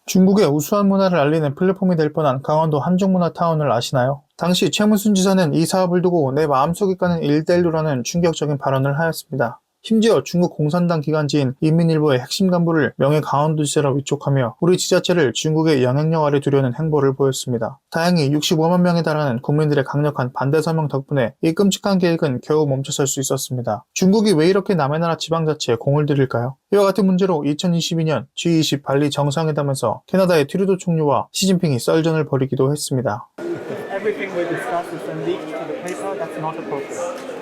중국의 우수한 문화를 알리는 플랫폼이 될 뻔한 강원도 한중문화타운을 아시나요? 당시 최문순 지사는 이 사업을 두고 내 마음속에 까는 1대1로라는 충격적인 발언을 하였습니다. 심지어 중국 공산당 기관지인 인민일보의 핵심 간부를 명예 강원도지사로 위촉하며 우리 지자체를 중국의 영향력 아래 두려는 행보를 보였습니다. 다행히 65만 명에 달하는 국민들의 강력한 반대 서명 덕분에 이 끔찍한 계획은 겨우 멈춰설 수 있었습니다. 중국이 왜 이렇게 남의 나라 지방자치에 공을 들일까요? 이와 같은 문제로 2022년 G20 발리 정상회담에서 캐나다의 트루도 총리와 시진핑이 썰전을 벌이기도 했습니다. Everything we discuss is then leaked to the paper. That's not appropriate.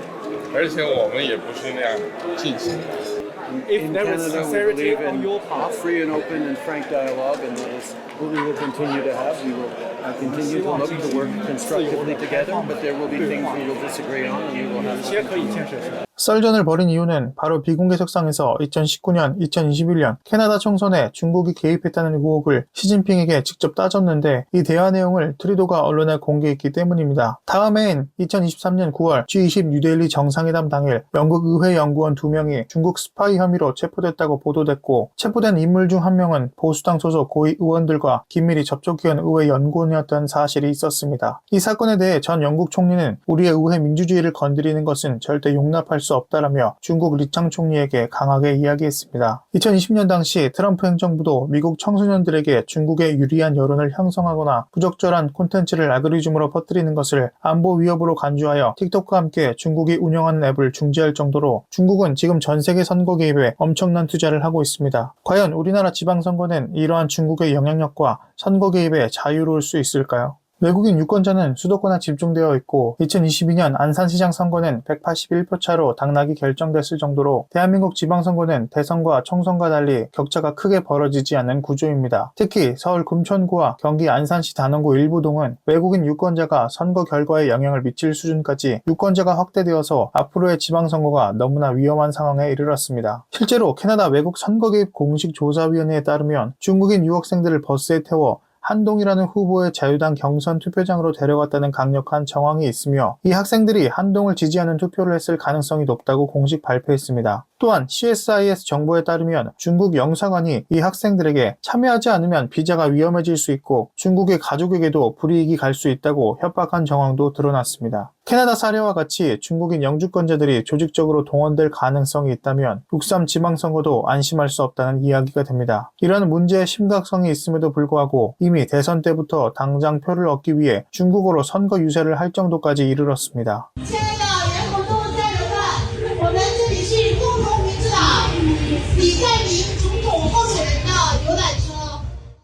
而且我们也不是那样进行的。 If In there is Canada, we sincerity believe on in your part, free and open and frank dialogue, and that is what we will continue to have. We will continue to look to work constructively together, but there will be things we will disagree on, and we will have 有些可以建设性。 썰전을 벌인 이유는 바로 비공개 석상에서 2019년, 2021년 캐나다 총선에 중국이 개입했다는 의혹을 시진핑에게 직접 따졌는데 이 대화 내용을 트루도가 언론에 공개했기 때문입니다. 다음 해인 2023년 9월 G20 뉴델리 정상회담 당일 영국 의회 연구원 2명이 중국 스파이 혐의로 체포됐다고 보도됐고 체포된 인물 중 한 명은 보수당 소속 고위 의원들과 긴밀히 접촉해온 의회 연구원이었던 사실이 있었습니다. 이 사건에 대해 전 영국 총리는 우리의 의회 민주주의를 건드리는 것은 절대 용납할 수 없다라며 중국 리창 총리에게 강하게 이야기했습니다. 2020년 당시 트럼프 행정부도 미국 청소년들에게 중국에 유리한 여론을 형성하거나 부적절한 콘텐츠를 알고리즘으로 퍼뜨리는 것을 안보 위협으로 간주하여 틱톡과 함께 중국이 운영하는 앱을 중지할 정도로 중국은 지금 전 세계 선거 개입에 엄청난 투자를 하고 있습니다. 과연 우리나라 지방선거는 이러한 중국의 영향력과 선거 개입에 자유로울 수 있을까요? 외국인 유권자는 수도권에 집중되어 있고 2022년 안산시장 선거는 181표 차로 당락이 결정됐을 정도로 대한민국 지방선거는 대선과 총선과 달리 격차가 크게 벌어지지 않는 구조입니다. 특히 서울 금천구와 경기 안산시 단원구 일부 동은 외국인 유권자가 선거 결과에 영향을 미칠 수준까지 유권자가 확대되어서 앞으로의 지방선거가 너무나 위험한 상황에 이르렀습니다. 실제로 캐나다 외국 선거개입 공식조사위원회에 따르면 중국인 유학생들을 버스에 태워 한동이라는 후보의 자유당 경선 투표장으로 데려갔다는 강력한 정황이 있으며 이 학생들이 한동을 지지하는 투표를 했을 가능성이 높다고 공식 발표했습니다. 또한 CSIS 정보에 따르면 중국 영사관이 이 학생들에게 참여하지 않으면 비자가 위험해질 수 있고 중국의 가족에게도 불이익이 갈 수 있다고 협박한 정황도 드러났습니다. 캐나다 사례와 같이 중국인 영주권자들이 조직적으로 동원될 가능성이 있다면 6.3 지방선거도 안심할 수 없다는 이야기가 됩니다. 이런 문제의 심각성이 있음에도 불구하고 이미 대선 때부터 당장 표를 얻기 위해 중국어로 선거 유세를 할 정도까지 이르렀습니다.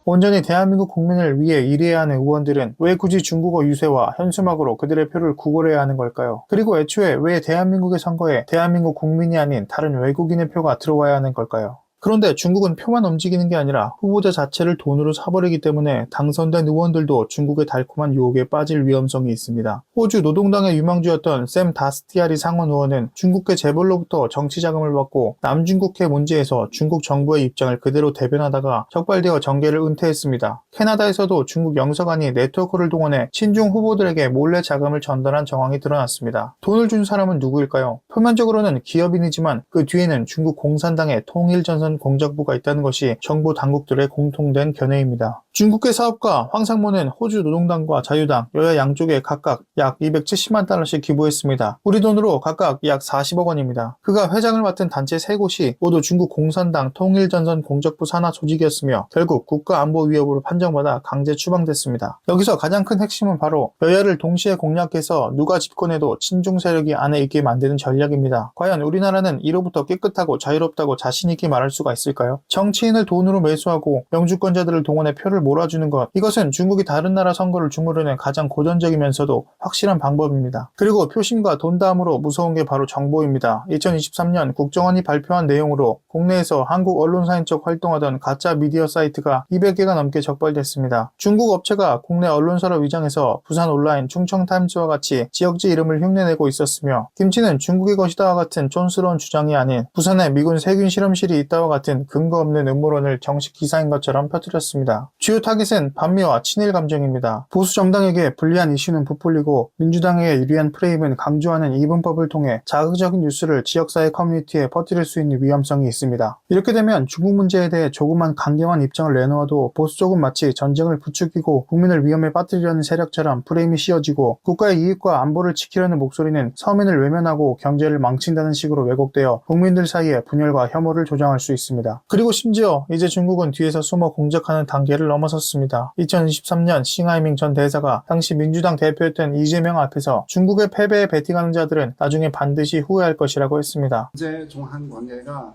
온전히 대한민국 국민을 위해 일해야 하는 의원들은 왜 굳이 중국어 유세와 현수막으로 그들의 표를 구걸해야 하는 걸까요? 그리고 애초에 왜 대한민국의 선거에 대한민국 국민이 아닌 다른 외국인의 표가 들어와야 하는 걸까요? 그런데 중국은 표만 움직이는 게 아니라 후보자 자체를 돈으로 사버리기 때문에 당선된 의원들도 중국의 달콤한 유혹에 빠질 위험성이 있습니다. 호주 노동당의 유망주였던 샘 다스티아리 상원 의원은 중국계 재벌로부터 정치 자금을 받고 남중국해 문제에서 중국 정부의 입장을 그대로 대변하다가 적발되어 정계를 은퇴했습니다. 캐나다에서도 중국 영사관이 네트워크를 동원해 친중 후보들에게 몰래 자금을 전달한 정황이 드러났습니다. 돈을 준 사람은 누구일까요? 표면적으로는 기업인이지만 그 뒤에는 중국 공산당의 통일전선 공작부가 있다는 것이 정부 당국들의 공통된 견해입니다. 중국계 사업가 황상무는 호주 노동당과 자유당, 여야 양쪽에 각각 약 270만 달러씩 기부했습니다. 우리 돈으로 각각 약 40억 원입니다. 그가 회장을 맡은 단체 3곳이 모두 중국 공산당 통일전선 공작부 산하 조직이었으며 결국 국가안보 위협으로 판정받아 강제 추방됐습니다. 여기서 가장 큰 핵심은 바로 여야를 동시에 공략해서 누가 집권해도 친중 세력이 안에 있게 만드는 전략입니다. 과연 우리나라는 이로부터 깨끗하고 자유롭다고 자신있게 말할 수가 있을까요? 정치인을 돈으로 매수하고 영주권자들을 동원해 표를 몰아주는 것, 이것은 중국이 다른 나라 선거를 주무르는 가장 고전적이면서도 확실한 방법입니다. 그리고 표심과 돈 다음으로 무서운 게 바로 정보입니다. 2023년 국정원이 발표한 내용으로 국내에서 한국 언론사인 척 활동하던 가짜 미디어 사이트가 200개가 넘게 적발됐습니다. 중국 업체가 국내 언론사로 위장해서 부산 온라인, 충청타임스와 같이 지역지 이름을 흉내내고 있었으며 김치는 중국의 것이다와 같은 촌스러운 주장이 아닌 부산에 미군 세균 실험실이 있다와 같은 근거 없는 음모론을 정식 기사인 것처럼 펴뜨렸습니다. 주요 타깃은 반미와 친일 감정입니다. 보수 정당에게 불리한 이슈는 부풀리고 민주당에게 유리한 프레임은 강조하는 이분법을 통해 자극적인 뉴스를 지역사회 커뮤니티에 퍼뜨릴 수 있는 위험성이 있습니다. 이렇게 되면 중국 문제에 대해 조그만 강경한 입장을 내놓아도 보수 쪽은 마치 전쟁을 부추기고 국민을 위험에 빠뜨리려는 세력처럼 프레임이 씌워지고 국가의 이익과 안보를 지키려는 목소리는 서민을 외면하고 경제를 망친다는 식으로 왜곡되어 국민들 사이에 분열과 혐오를 조장할 수 있습니다. 그리고 심지어 이제 중국은 뒤에서 숨어 공작하는 단계를 넘어섰습니다. 2023년 싱하이밍 전 대사가 당시 민주당 대표였던 이재명 앞에서 중국의 패배에 베팅하는 자들은 나중에 반드시 후회할 것이라고 했습니다. 현재 중한 관계가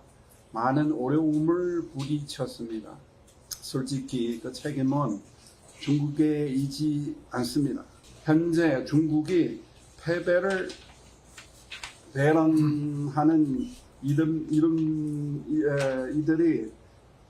많은 어려움을 부딪혔습니다. 솔직히 그 책임은 중국에 있지 않습니다. 현재 중국이 패배를 배런하는 이들이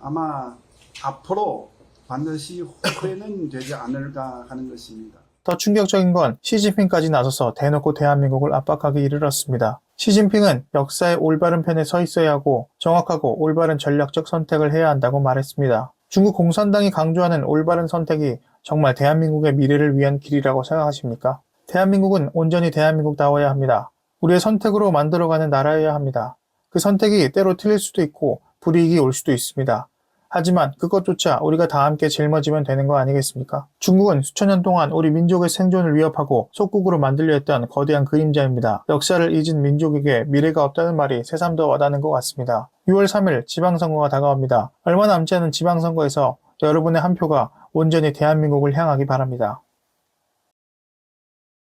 아마 앞으로 반드시 후회는 되지 않을까 하는 것입니다. 더 충격적인 건 시진핑까지 나서서 대놓고 대한민국을 압박하기 이르렀습니다. 시진핑은 역사의 올바른 편에 서 있어야 하고 정확하고 올바른 전략적 선택을 해야 한다고 말했습니다. 중국 공산당이 강조하는 올바른 선택이 정말 대한민국의 미래를 위한 길이라고 생각하십니까? 대한민국은 온전히 대한민국다워야 합니다. 우리의 선택으로 만들어가는 나라여야 합니다. 그 선택이 때로 틀릴 수도 있고 불이익이 올 수도 있습니다. 하지만 그것조차 우리가 다 함께 짊어지면 되는 거 아니겠습니까? 중국은 수천 년 동안 우리 민족의 생존을 위협하고 속국으로 만들려 했던 거대한 그림자입니다. 역사를 잊은 민족에게 미래가 없다는 말이 새삼 더 와닿는 것 같습니다. 6월 3일 지방선거가 다가옵니다. 얼마 남지 않은 지방선거에서 여러분의 한 표가 온전히 대한민국을 향하기 바랍니다.